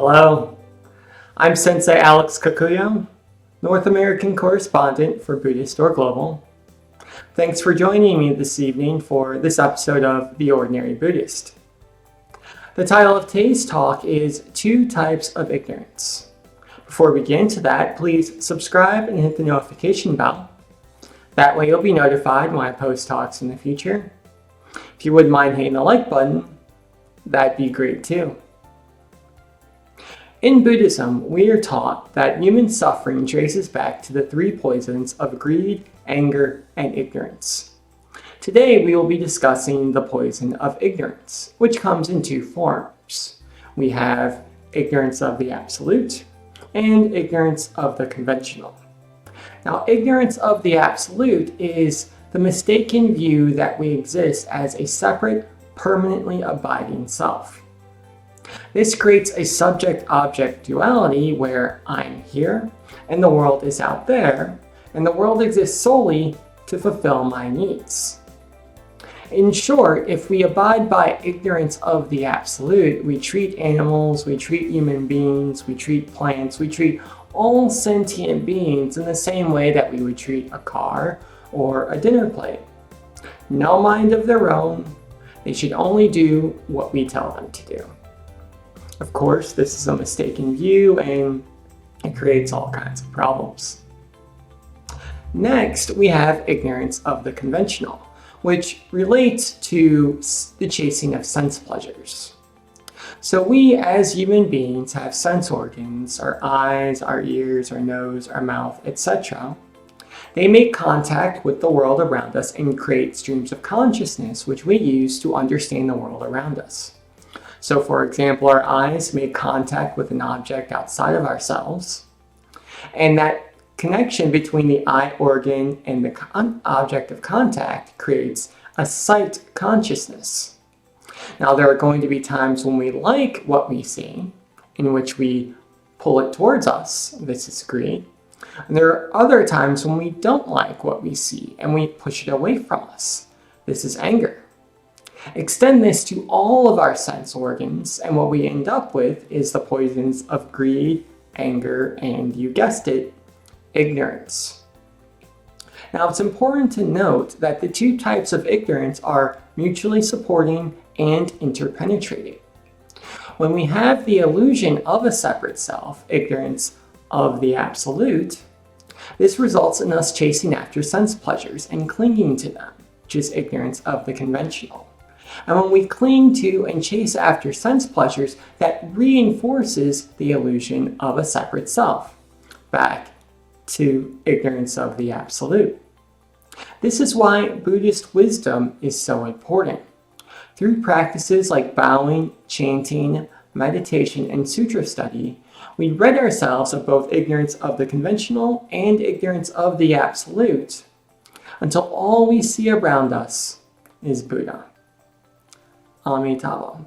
Hello, I'm Sensei Alex Kakuyo, North American Correspondent for Buddhistdoor Global. Thanks for joining me this evening for this episode of The Ordinary Buddhist. The title of today's talk is Two Types of Ignorance. Before we get into that, please subscribe and hit the notification bell. That way you'll be notified when I post talks in the future. If you wouldn't mind hitting the like button, that'd be great too. In Buddhism, we are taught that human suffering traces back to the three poisons of greed, anger, and ignorance. Today, we will be discussing the poison of ignorance, which comes in two forms. We have ignorance of the absolute and ignorance of the conventional. Now, ignorance of the absolute is the mistaken view that we exist as a separate, permanently abiding self. This creates a subject-object duality where I'm here and the world is out there, and the world exists solely to fulfill my needs. In short, if we abide by ignorance of the absolute, we treat animals, we treat human beings, we treat plants, we treat all sentient beings in the same way that we would treat a car or a dinner plate. No mind of their own, they should only do what we tell them to do. Of course, this is a mistaken view and it creates all kinds of problems. Next, we have ignorance of the conventional, which relates to the chasing of sense pleasures. So we as human beings have sense organs, our eyes, our ears, our nose, our mouth, etc. They make contact with the world around us and create streams of consciousness, which we use to understand the world around us. So for example, our eyes make contact with an object outside of ourselves, and that connection between the eye organ and the object of contact creates a sight consciousness. Now there are going to be times when we like what we see, in which we pull it towards us, this is greed, and there are other times when we don't like what we see and we push it away from us, this is anger. Extend this to all of our sense organs, and what we end up with is the poisons of greed, anger, and you guessed it, ignorance. Now, it's important to note that the two types of ignorance are mutually supporting and interpenetrating. When we have the illusion of a separate self, ignorance of the absolute, this results in us chasing after sense pleasures and clinging to them, which is ignorance of the conventional. And when we cling to and chase after sense pleasures, that reinforces the illusion of a separate self, back to ignorance of the absolute. This is why Buddhist wisdom is so important. Through practices like bowing, chanting, meditation, and sutra study, we rid ourselves of both ignorance of the conventional and ignorance of the absolute, until all we see around us is Buddha. Amitabha.